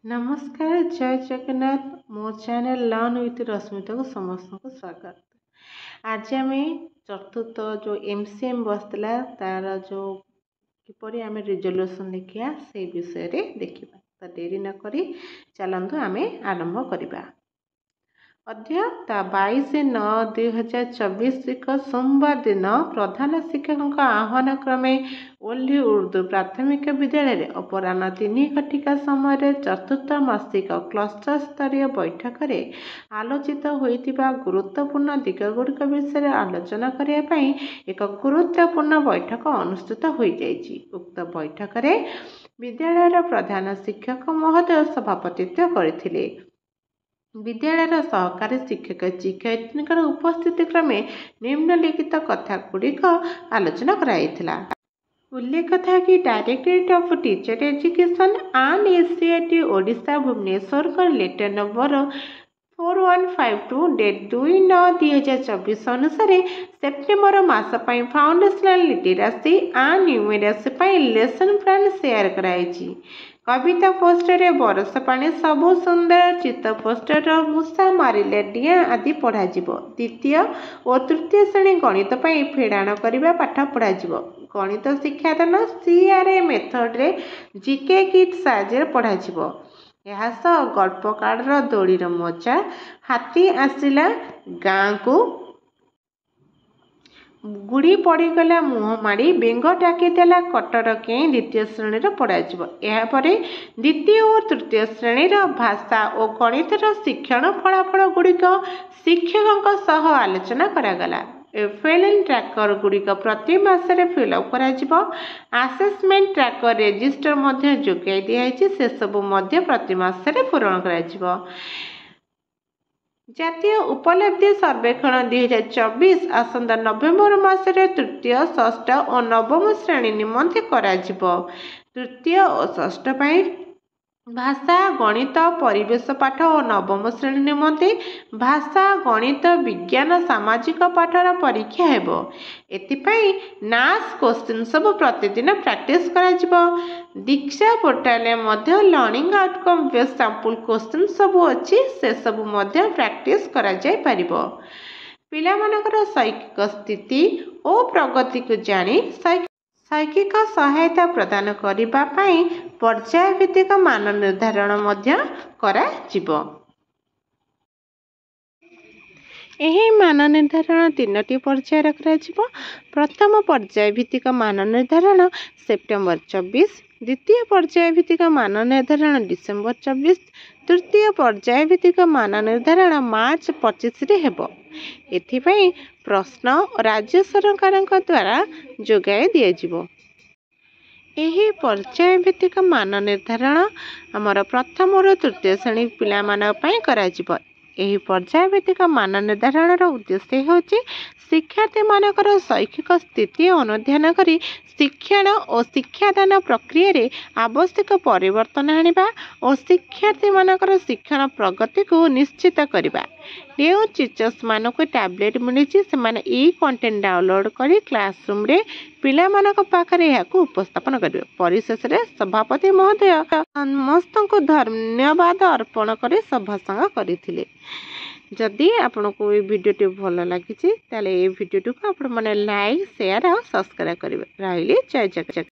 नमस्कार जय जगन्नाथ मो चैनल लर्न विथ रश्मिता को समस्त को स्वागत। आज आम चतुर्थ जो एमसीएम बसला तार जो किपरि आम रिजोल्यूशन देखिया से विषय रे देखिबा। तो देरी न करी चलंतु आम आरंभ करिबा। अध्यय 22/9/2024 सोमवार दिन प्रधान शिक्षक आह्वान क्रमे ओल्ही उर्दू प्राथमिक विद्यालय अपराह्न 3 घटिका समय चतुर्थ मासिक क्लस्टर स्तरीय बैठक में आलोचित होइतिबा गुरुत्वपूर्ण दिगगुड़िक विषय आलोचना करने एक गुरुत्वपूर्ण बैठक अनुष्ठित हो जाइछि। उक्त बैठक में विद्यालय प्रधान शिक्षक महोदय सभापतित्व करथिले। विद्यालय सहकारी शिक्षक शिक्षयित्री उपस्थिति क्रमे निम्नलिखित कथा गुड़िक आलोचना कराइथिला। उल्लेख था कि directorate of teacher education and SCERT Odisha Bhubaneswar का लेटर नंबर 4152 डेट 2/9/2024 अनुसार सेप्टेम्बर मास पई foundational literacy and numeracy lesson plan share कराइछि। कविता पोस्टर बरस पानी सबु सुंदर चित्र पोस्टर मूषा मारिले डिया आदि पढ़ा। द्वितीय और तृतीय श्रेणी गणित फेड़ाण करने पाठ पढ़ा। गणित शिक्षादान सीआरए मेथड रे जीके किट साहाय्य पढ़ा। यह गल्प कार्डर दौड़ीर मजा हाथी आसला गाँ को गुड़ी पड़गला मुह माड़ी बेंग डाकीदेला कटर के द्वितीय श्रेणी पढ़ा। यापर द्वितीय और तृतीय श्रेणी भाषा और गणितर शिक्षण फलाफल गुड़िक शिक्षकों सह आलोचना करागला। एफएलएन ट्रैकर गुड़िक प्रति मासरे फिलअप करा। आसेसमेंट ट्रैकर रेजिस्टर मध्य जोगाई दिखाई से सबू मध्य प्रति मासरे पूरण करा। जातीय उपलब्धि सर्वेक्षण 2024 आसंता नवेम्बर मासरे तृतीय षष्ठ और नवम श्रेणी निमंते करा। तृतीय और षष्ठ भाषा गणित परिवेश पाठ और नवम श्रेणी निमंते भाषा गणित विज्ञान सामाजिक पाठर परीक्षा हेबो। एतिपाई नास क्वेश्चन सब प्रतिदिन प्रैक्टिस करा। दीक्षा पोर्टाल मध्य learning outcome based sample question सब अच्छी से सब मध्य प्रैक्टिस करा जाय परिबो। पिलामानकर शैक्षिक स्थिति और प्रगति को जानी शैक्षिक सहायता प्रदान करने पर्याय भित्तिक मान निर्धारण मध्य करा जिवो। यही मान निर्धारण 3टी पर्याय रखा। प्रथम पर्याय भित्तिक मान निर्धारण सेप्टेम्बर 24, द्वितीय पर्याय भित्तिक मान निर्धारण डिसेम्बर 24, तृतीय पर्याय भित्तिक मान निर्धारण मार्च 25 रे हेबो। एथिपाई प्रश्न राज्य सरकार द्वारा जोगाई दिया। यही पर्याय भित्तिक मान निर्धारण आमर प्रथम और तृतीय श्रेणी पिला करा। यही पर्याय भित्तिक मान निर्धारण उद्देश्य होची शिक्षार्थी मानकर शैक्षिक स्थिति अनुध्यान करी शिक्षण और शिक्षादान प्रक्रिया रे आवश्यक परिवर्तन आनिबा और शिक्षार्थी मानकर शिक्षण प्रगति को निश्चित करबा। जो टीचर्स मानक टैबलेट मिली से माने ई कंटेंट डाउनलोड करी क्लासरूम रे पिला मानक पाखरे याकू उपस्थापन करिवे। परिशेष रे सभापति महोदय समस्त को धन्यवाद अर्पण करे सभा संग करिथिले। जदि आपको ये वीडियो भल लगी ताले ये वीडियो को आप लाइक शेयर और सब्सक्राइब करेंगे। रही जय जगन्नाथ।